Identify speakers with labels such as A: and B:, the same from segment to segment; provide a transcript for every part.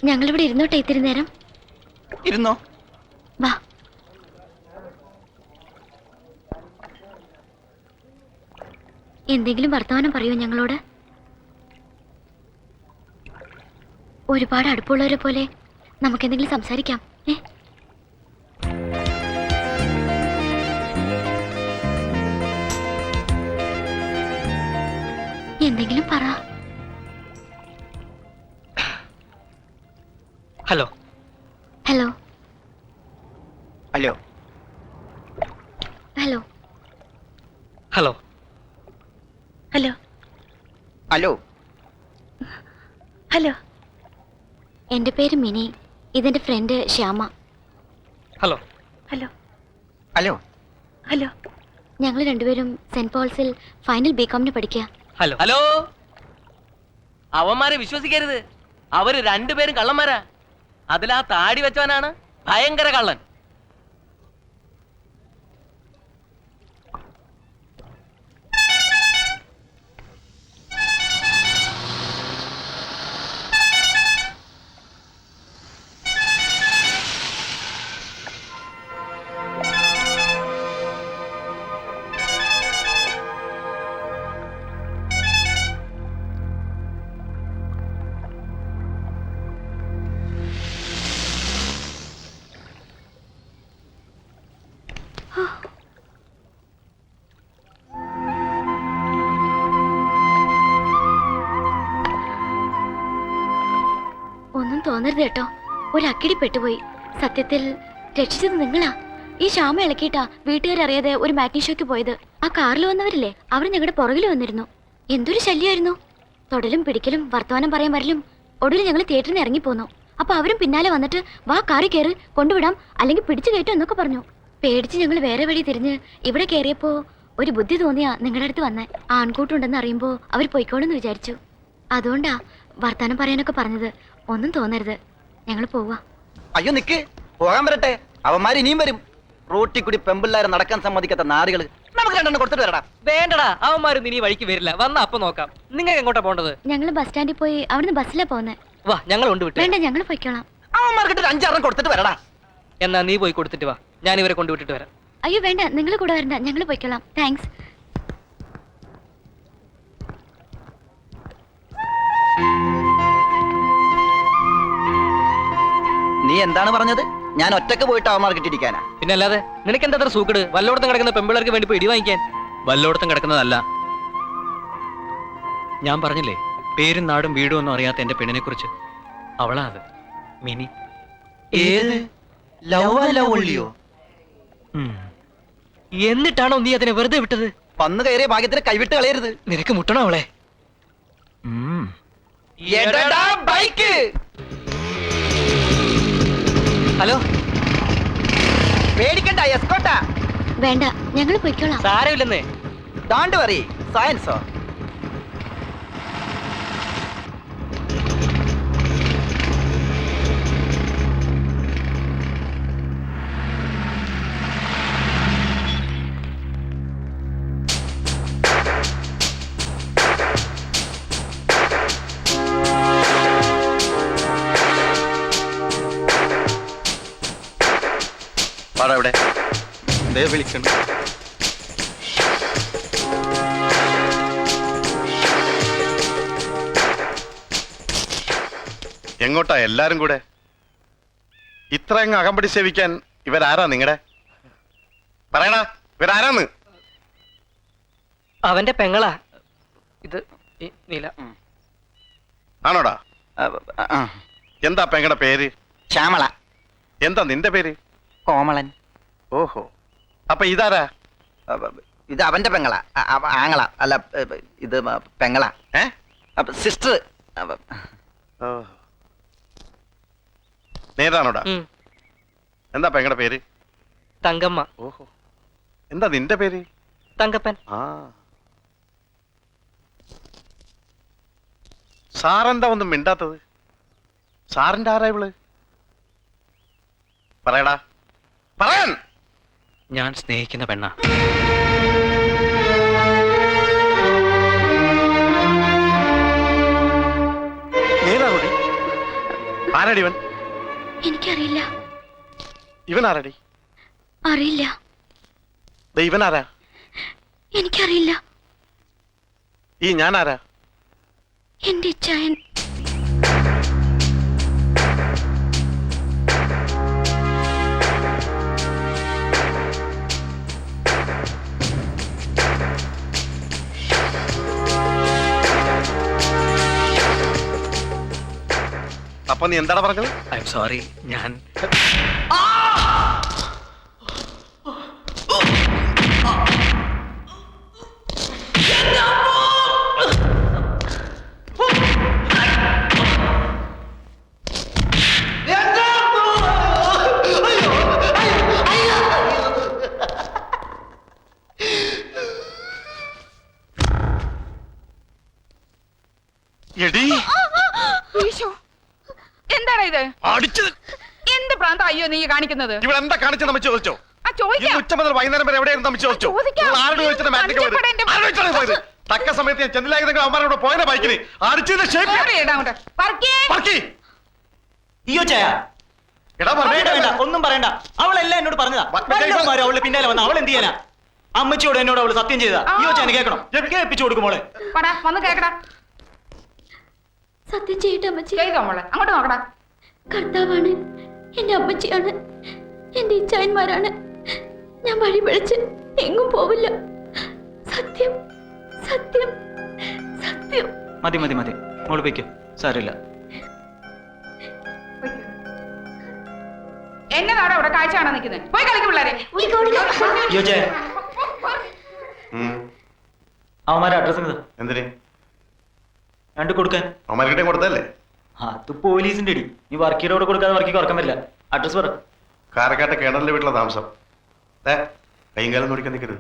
A: ഞങ്ങളിവിടെ ഇരുന്നോട്ടെ ഇത്തിരി നേരം?
B: ഇരുന്നോ.
A: വാ. എന്തെങ്കിലും വർത്തമാനം പറയൂ ഞങ്ങളോട്. ഒരുപാട് അടുപ്പമുള്ളവരെ പോലെ നമുക്കെന്തെങ്കിലും സംസാരിക്കാം. എന്തെങ്കിലും പറ.
C: Hello
A: hello
B: hello
A: hello
C: hello
A: hello
B: hello
A: hello. എൻ്റെ പേര് മിനി, ഇതെന്റെ friend Shyama.
C: Hello
A: hello
B: hello
A: hello. ഞങ്ങൾ രണ്ടുപേരും സെന്റ് പോൾസിൽ ഫൈനൽ ബികോമിന് പഠിക്കുക.
C: Hello
D: hello. അവന്മാരെ വിശ്വസിക്കരുത്, അവര് രണ്ടുപേരും കള്ളന്മാരാ. അതിലാ താടി വെച്ചവനാണ് ഭയങ്കര കള്ളൻ.
A: ഒന്നും തോന്നരുത് കേട്ടോ, ഒരു അക്കിടി പെട്ടുപോയി. സത്യത്തിൽ രക്ഷിച്ചത് നിങ്ങളാ. ഈ ശ്യാമ ഇളക്കിയിട്ടാ വീട്ടുകാരറിയാതെ ഒരു മാഗ്നി ഷോയ്ക്ക് പോയത്. ആ കാറിൽ വന്നവരില്ലേ, അവർ ഞങ്ങളുടെ പുറകിൽ വന്നിരുന്നു. എന്തൊരു ശല്യമായിരുന്നു. തൊടലും പിടിക്കലും വർത്തമാനം പറയാൻ വരലും. ഒടുവിൽ ഞങ്ങൾ തിയേറ്ററിൽ നിന്ന് ഇറങ്ങിപ്പോന്നു. അപ്പൊ അവരും പിന്നാലെ വന്നിട്ട് വാ കാറി കയറി കൊണ്ടുവിടാം, അല്ലെങ്കിൽ പിടിച്ചു കയറ്റും എന്നൊക്കെ പറഞ്ഞു. പേടിച്ച് ഞങ്ങൾ വേറെ വഴി തിരിഞ്ഞ് ഇവിടെ കയറിയപ്പോ ഒരു ബുദ്ധി തോന്നിയാ നിങ്ങളുടെ അടുത്ത് വന്നേ. ആൺകൂട്ടുണ്ടെന്ന് അറിയുമ്പോ അവർ പൊയ്ക്കോളെന്ന് വിചാരിച്ചു. അതുകൊണ്ടാ വർത്താനം പറയാനൊക്കെ പറഞ്ഞത്. ഒന്നും തോന്നരുത്, ഞങ്ങൾ പോവാ.
B: അയ്യോ നിക്ക്, പോകാൻ വരട്ടെ. അവന്മാർ ഇനിയും വരും. റോട്ടിൽ കൂടി പെമ്പിള്ളാരെ നടക്കാൻ സമ്മതിക്കാത്ത നാടുകള്. നമുക്ക് രണ്ടെണ്ണം കൊടുത്തിട്ട് വരടാ.
D: വേണ്ടടാ, അവന്മാരൊന്നും ഇനി വഴിക്ക് വരില്ല. വന്ന അപ്പൊ നോക്കാം. നിങ്ങൾക്ക് എങ്ങോട്ടാ പോണ്ടത്?
A: ഞങ്ങൾ ബസ് സ്റ്റാൻഡിൽ പോയി അവിടുന്ന് ബസ്സിലാ പോന്നെ.
D: വാ, ഞങ്ങൾ കൊണ്ടുവിട്ടു.
A: വേണ്ട, ഞങ്ങൾ പൊയ്ക്കോളാം.
B: അവന്മാർക്കിട്ട് 5-6 കൊടുത്തിട്ട് വരടാ.
D: എന്നാ നീ പോയി കൊടുത്തിട്ട് വാ, ഞാൻ ഇവരെ കൊണ്ടുവിട്ടിട്ട് വരാം.
A: അയ്യോ വേണ്ട, നിങ്ങൾ കൂടെ വരണ്ട, ഞങ്ങൾ പൊയ്ക്കോളാം. താങ്ക്സ്.
B: നീ എന്താണ് പറഞ്ഞത്? ഞാൻ ഒറ്റക്ക് പോയിട്ട് അവന്മാർ കിട്ടിയിരിക്കാനാ?
D: പിന്നെ അല്ലാതെ നിനക്ക് എന്താ സൂക്കട്? വല്ലോടത്തും കിടക്കുന്ന പെമ്പിള്ളേർക്ക് വേണ്ടി പോയി ഇടി വാങ്ങിക്കാൻ.
C: വല്ലോടത്തും കിടക്കുന്നതല്ല. ഞാൻ പറഞ്ഞില്ലേ, പേരും നാടും വീടും ഒന്നും അറിയാത്ത എന്റെ പെണ്ണിനെ കുറിച്ച്. അവളാ അത്, മിനി.
B: ഏത് ലവ്വോ?
D: എന്നിട്ടാണോ നീ അതിനെ വെറുതെ വിട്ടത്?
B: വന്നു കയറിയ ഭാഗ്യത്തിന് കൈവിട്ട് കളയരുത്.
D: നിനക്ക് മുട്ടണോ അവളെ?
B: ബൈക്ക്.
D: ഹലോ,
B: പേടിക്കണ്ട, എസ്കോട്ടാ.
A: വേണ്ട, ഞങ്ങൾ പൊയ്ക്കോളാം.
D: സാരമില്ലെന്നേ.
B: Don't worry, സയൻസോ.
E: എവിടെ വിളിക്കണം? എങ്ങോട്ടാ എല്ലാരും കൂടെ? ഇത്രയങ്ങ് അകമ്പടി സേവിക്കാൻ ഇവരാരാ നിങ്ങടെ? പറയടാ, ഇവരാരാന്ന്?
D: അവന്റെ പെങ്ങളാ ഇത്. നീല
E: ആണോടാ? എന്താ പെങ്ങടെ പേര്?
B: ശ്യാമള.
E: എന്താ നിന്റെ പേര്?
B: കോമളൻ.
E: ഓഹോ, അപ്പൊ ഇതാരാ?
B: ഇത് അവന്റെ പെങ്ങളാ. ആങ്ങള അല്ല, ഇത് പെങ്ങളാ. സിസ്റ്റർ.
E: നേരാണോടാ? എന്താ പെങ്ങടെ പേര്?
D: തങ്കമ്മ.
E: ഓഹോ, എന്താ നിന്റെ പേര്?
D: തങ്കപ്പൻ.
E: സാറെന്താ ഒന്നും മിണ്ടാത്തത്? സാറിന്റെ ആരാ ഇവള്? പറയടാ, പറയാൻ.
C: ഞാൻ സ്നേഹിക്കുന്ന പെണ്ണ.
E: ആരാടി ഇവൻ?
A: എനിക്കറിയില്ല.
E: ഇവൻ ആരാടി?
A: അറിയില്ല.
E: ദേ ഇവൻ ആരാ?
A: എനിക്കറിയില്ല.
E: ഈ ഞാൻ ആരാ?
A: എന്റെ ഇച്ചായൻ.
E: അപ്പൊ നീ എന്താടാ പറഞ്ഞത്?
C: I am sorry. ഞാൻ
E: എടി
F: എന്താണ് ഇത്?
E: അടിച്ചത്
F: എന്ത് പ്രാന്ത അയ്യോ നീ കാണിക്കുന്നത്?
E: ഇവിടെ എന്താ കാണിച്ചത് അമ്മച്ചി ചോദിച്ചോ?
F: ആ ചോദിക്കാം.
E: ഉച്ച മുതൽ വൈകുന്നേരം വരെ എവിടെയായിരുന്നു അമ്മച്ചി ചോദിച്ചോ?
F: ചോദിക്കാം.
E: നിങ്ങൾ ആരോട് ചോദിച്ചിട്ട് മാറ്റിക്ക് പോയത്?
F: കണ്ടിപ്പെടേണ്ട-
E: ആരോട് ചോദിച്ചാണ് പോയത്? തക്ക സമയത്ത് ഞാൻ ചെന്നിലായിരുന്നെങ്കിൽ അവന്മാരോട് പോയനെ ബൈക്കിന് അടിച്ചതിന്റെ ഷേപ്പ്
F: വേറെ ഇടാം അങ്ങോട്ട്. പറക്കേ.
E: പറക്കി.
G: അയ്യോ ചായ
E: എടാ
G: വേണ്ട വേണ്ട
E: പറഞ്ഞേ.
G: ഒന്നും പറയണ്ട. അവളെല്ലാം എന്നോട് പറഞ്ഞതാ. വല്ലവന്മാരും അവളുടെ പിന്നാലെ വന്ന അവൾ എന്ത് ചെയ്യാനാ? അമ്മച്ചിയോട് എന്നോട് അവള് സത്യം ചെയ്തതാ. അയ്യോ ചായ കേൾക്കണം. കേൾപ്പിച്ചു കൊടുക്കും മോളെ.
F: പടാ വന്ന് കേക്കടാ.
A: സത്യം ചെയ്യട്ടെ അമ്മച്ചി.
F: ചെയ്തോ മോളെ, അങ്ങോട്ട് നോക്കടാ.
A: കർത്താവാണ്, എന്റെ അമ്മച്ചിയാണ്, എന്റെ ഇച്ചായന്മാരാണ്. ഞാൻ വഴി പിഴച്ച് എങ്ങും പോവില്ല. സത്യം സത്യം സത്യം.
G: മതി മതി മതി മോള് വയ്ക്കോ, സാരമില്ല.
F: എന്നതാടാ ഇവിടെ കാഴ്ച കാണാൻ നിൽക്കുന്നത്? പോയി കളിക്കും പിള്ളേരെ.
G: അയ്യോ ചായ
E: ഉം.
G: അവന്മാരെ അഡ്രസ്
E: എന്തിന്?
G: രണ്ട് കൊടുക്കാൻ.
E: അവന്മാർക്കിട്ടേ കൊടുത്തല്ലേ?
G: അത് പോലീസിന്റെ അടി. ഈ വർക്കിയോട് കൊടുക്കാതെ വർക്കിക്ക് ഉറക്കാൻ പറ്റില്ല. അഡ്രസ് പറ.
E: കാരക്കാട്ടെ കേണലിന്റെ വീട്ടിലെ താമസം. കൈയും കാലം നോടിക്കാൻ നിൽക്കരുത്.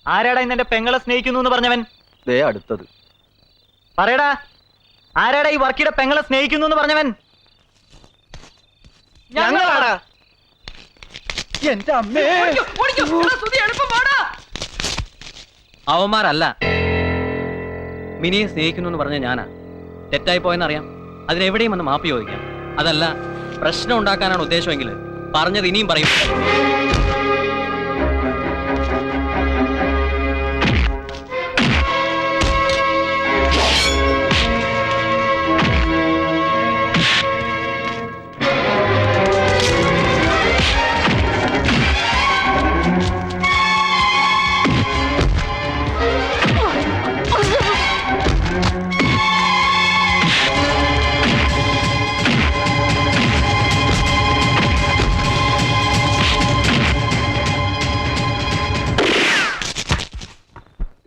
G: ആരാടാ ഇന്ന് എന്റെ പെങ്ങളെ സ്നേഹിക്കുന്നു എന്ന് പറഞ്ഞവൻ?
B: ദേ അടുത്തത്.
G: പറയടാ, ആരാടാ ഈ വർക്കിയുടെ പെങ്ങളെ സ്നേഹിക്കുന്നു എന്ന് പറഞ്ഞവൻ?
B: ഞങ്ങളാടാ. എന്റെ അമ്മേ.
F: ഓടിക്കോ, ഓടിക്കോ. എടാ, സുധി, എളുപ്പം പോടാ.
C: അവന്മാരല്ല. മിനിയെ സ്നേഹിക്കുന്നു എന്ന് പറഞ്ഞ ഞാനാ. തെറ്റായി പോയെന്നറിയാം. അതിനെവിടെയും വന്ന് മാപ്പി ചോദിക്കാം. അതല്ല പ്രശ്നം ഉണ്ടാക്കാനാണ് ഉദ്ദേശമെങ്കിൽ പറഞ്ഞത് ഇനിയും പറയും.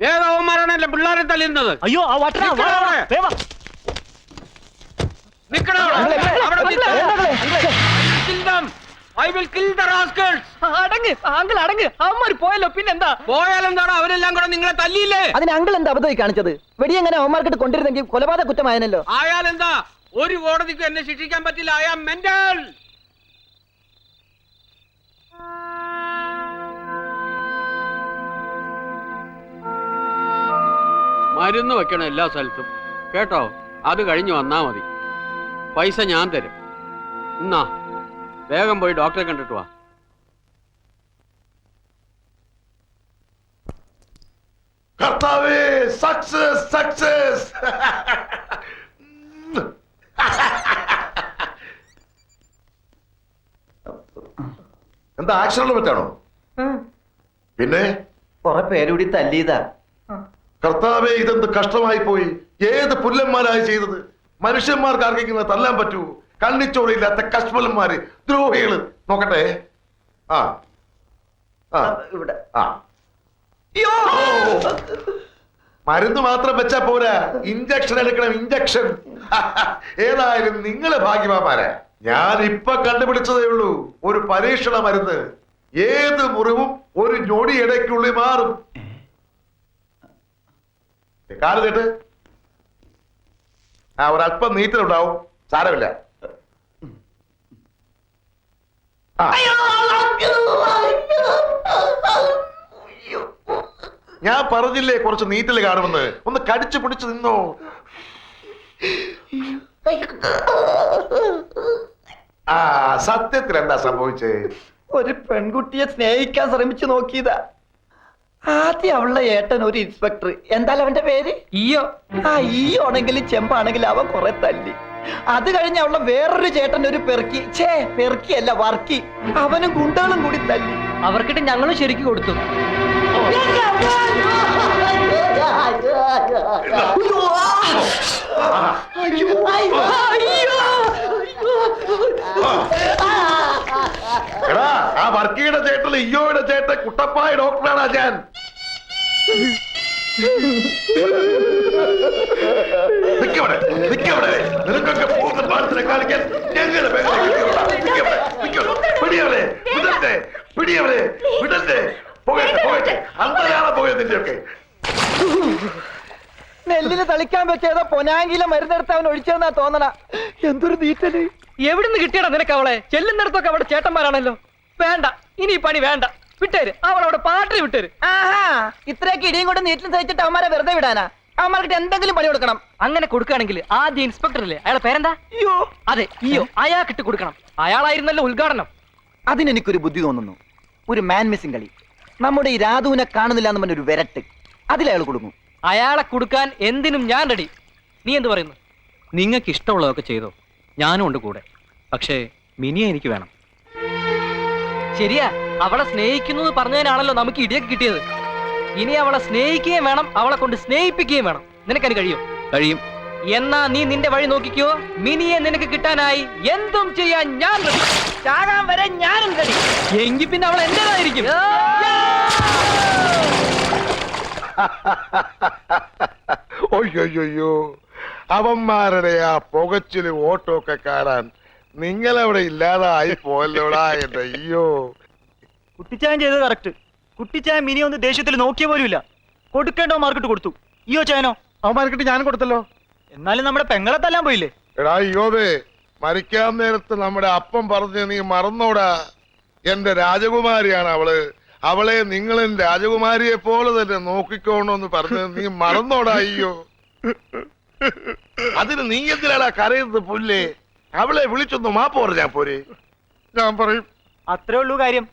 D: ഏതവന്മാരാണ് പിള്ളേരെ തല്ലുന്നത്?
G: അയ്യോ ആ വട്ടനാ, വാ, വാ, വാ, വേഗം വാ.
D: അടങ്ങ് അങ്കിൾ അടങ്ങ്. അവന്മാര് പോയല്ലോ പിന്നെന്താ? പോയാലെന്താണോ അവരെല്ലാം കൂടെ നിങ്ങളെ തല്ലിയില്ലേ?
B: അതിന് അങ്കിൾ എന്താ അബദ്ധമായി കാണിച്ചത്? വെടിയെങ്ങനെ അവന്മാർക്കിട്ട് കൊണ്ടിരുന്നെങ്കിൽ കൊലപാതക കുറ്റമായനല്ലോ.
D: ആയാലെന്താ? ഒരു കോടതിക്ക് എന്നെ ശിക്ഷിക്കാൻ പറ്റില്ല. I am mental. മരുന്ന് വെക്കണം എല്ലാ സ്ഥലത്തും കേട്ടോ. അത് കഴിഞ്ഞ് വന്നാ മതി. പൈസ ഞാൻ തരും. എന്നാ വേഗം പോയി ഡോക്ടറെ കണ്ടിട്ട് വാ.
E: കർത്താവേ, സക്സസ് സക്സസ്. എന്താ ആക്സിഡന്റ് പറ്റാണോ? പിന്നെ
B: കുറെ പേരുകൂടി തല്ലിയതാ.
E: കർത്താവേ, ഇതെന്ത് കഷ്ടമായി പോയി. ഏത് പുല്ലന്മാരായി ചെയ്തത്? മനുഷ്യന്മാർക്ക് ആർക്കെങ്കിലും തല്ലാൻ പറ്റൂ? കണ്ണിച്ചോറില്ലാത്ത കശ്മലന്മാര്, ദ്രോഹികള്. നോക്കട്ടെ. ആ ആ
B: ഇവിടെ
E: ആ മരുന്ന് മാത്രം വെച്ചാ പോരാ, ഇഞ്ചക്ഷൻ എടുക്കണം. ഇഞ്ചക്ഷൻ. ഏതായാലും നിങ്ങള് ഭാഗ്യവാന്മാരാ. ഞാൻ ഇപ്പൊ കണ്ടുപിടിച്ചതേ ഉള്ളൂ ഒരു പരീക്ഷണ മരുന്ന്. ഏത് മുറിവും ഒരു ഞൊടി ഇടയ്ക്കുള്ളിൽ മാറും. കാല് കേട്ട്. ഒരല്പം നീറ്റലുണ്ടാവും, സാരമില്ല. ആ. ഞാൻ പറഞ്ഞില്ലേ കുറച്ച് നീറ്റല് കാണുമെന്ന്, ഒന്ന് കടിച്ചു പിടിച്ചു നിന്നോ. ആ സത്യത്തിൽ എന്താ സംഭവിച്ചേ?
B: ഒരു പെൺകുട്ടിയെ സ്നേഹിക്കാൻ ശ്രമിച്ചു നോക്കിയതാ. ആദ്യം അവളുടെ ഏട്ടൻ ഒരു ഇൻസ്പെക്ടർ, എന്തായാലും അവന്റെ പേര്
C: ഈയോ.
B: ഈയോ ആണെങ്കിലും ചെമ്പാണെങ്കിലും അവൻ കുറെ തല്ലി. അത് കഴിഞ്ഞ് അവളുടെ വേറൊരു ചേട്ടൻ ഒരു പെറുക്കിയല്ല വർക്കി, അവനും ഗുണ്ടകളും കൂടി തല്ലി.
C: അവർക്കിട്ട് ഞങ്ങളും ശരിക്കും കൊടുത്തു.
E: എടാ ആ വർക്കിയുടെ ചേട്ടൻ ഇയ്യോയുടെ ചേട്ടൻ കുട്ടപ്പായ ഡോക്ടറാണ് ഞാൻ. നിക്കവിടെ നിനക്കൊക്കെ പോകുന്ന പാടത്തിനെ കാണിക്കാൻ ഞങ്ങളുടെ വിടണ്ടേ പോകട്ടെ അന്തരാണ് പോയത് നിന്റെയൊക്കെ.
B: നെല്ലിന് തളിക്കാൻ വെച്ചേതോ പൊനാങ്കിലെ മരുന്നെടുത്ത് അവൻ ഒഴിച്ചതെന്നാ തോന്നണ. എന്തൊരു നീറ്റല്.
C: എവിടുന്ന് കിട്ടിയടാ നിനക്ക് അവളെ? ചെല്ലുന്നിടത്തൊക്കെ അവിടെ ചേട്ടന്മാരാണല്ലോ. വേണ്ട, ഇനി ഈ പണി വേണ്ട, വിട്ടേര്. അവളവിടെ പാട്ടിൽ വിട്ടേര്.
B: ആഹാ, ഇത്രയൊക്കെ ഇടിയും കൊണ്ട് നീറ്റിൽ സഹിച്ചിട്ട് അവന്മാരെ വെറുതെ വിടാനാ? അവന്മാർക്ക് എന്തെങ്കിലും പണി കൊടുക്കണം.
C: അങ്ങനെ കൊടുക്കുകയാണെങ്കിൽ ആദ്യം ഇൻസ്പെക്ടറല്ലേ, അയാളെ പേരെന്താ?
B: അയ്യോ,
C: അതെ, ഈയോ. അയാൾക്കിട്ട് കൊടുക്കണം. അയാളായിരുന്നല്ലോ ഉദ്ഘാടനം.
B: അതിനെനിക്കൊരു ബുദ്ധി തോന്നുന്നു. ഒരു മാൻ മിസ്സിംഗ് കളി. നമ്മുടെ ഈ രാധുവിനെ കാണുന്നില്ല എന്ന് പറഞ്ഞൊരു വിരട്ട്, അതിലയാൾ കൊടുക്കും.
C: അയാളെ കൊടുക്കാൻ എന്തിനും ഞാൻ റെഡി. നീ എന്ത് പറയുന്നു? നിങ്ങൾക്ക് ഇഷ്ടമുള്ളതൊക്കെ ചെയ്തോ, ഞാനും ഉണ്ട് കൂടെ. പക്ഷേ മിനിയെ എനിക്ക് വേണം. ശരിയാ, അവളെ സ്നേഹിക്കുന്നു എന്ന് പറഞ്ഞതിനാണല്ലോ നമുക്ക് ഇടിയൊക്കെ കിട്ടിയത്. ഇനി അവളെ സ്നേഹിക്കുകയും വേണം, അവളെ കൊണ്ട് സ്നേഹിപ്പിക്കുകയും വേണം. നിനക്കത് കഴിയും? കഴിയും. എന്നാ നീ നിന്റെ വഴി നോക്കിക്കോ. മിനിയെ നിനക്ക് കിട്ടാനായി എന്തും ചെയ്യാൻ ഞാൻ റെഡി. ചാകാൻ വരെ ഞാനും റെഡി. എങ്കിൽ പിന്നെ അവൾ എന്റേതായിരിക്കും.
E: ഒയ്യോ, അവന്മാരുടെ ആ പുകച്ചില് ഓട്ടമൊക്കെ കാണാൻ നിങ്ങളവിടെ ഇല്ലാതായി പോയല്ലോടാ എന്റെ. അയ്യോ,
G: കുട്ടിച്ചായൻ ചെയ്തത് കറക്റ്റ്. കുട്ടിച്ചായൻ മിനി ഒന്ന് ദേഷ്യത്തിൽ നോക്കിയ പോലുമില്ല. കൊടുക്കേണ്ടോ മാർക്കിട്ട് കൊടുത്തു. ഈയോ ചായനോ?
E: അവന്മാർക്കിട്ട് ഞാൻ കൊടുത്തല്ലോ.
G: എന്നാലും നമ്മുടെ പെങ്ങളെ തല്ലാൻ പോയില്ലേ?
E: എടാ അയ്യോതെ, മരിക്കാൻ നേരത്ത് നമ്മുടെ അപ്പം പറഞ്ഞ് നീ മറന്നോടാ. എന്റെ രാജകുമാരിയാണ് അവള്. അവളെ നിങ്ങളും രാജകുമാരിയെ പോലെ തന്നെ നോക്കിക്കോണോന്ന് പറഞ്ഞ് നീ മറന്നോടാ. അയ്യോ, അതിന് നീ എന്തിനാടാ കരയുന്നത് പുല്ലേ? അവളെ വിളിച്ചൊന്ന് മാപ്പ് പറഞ്ഞാ പോരെ? ഞാൻ പറയും.
G: അത്രേ ഉള്ളൂ കാര്യം.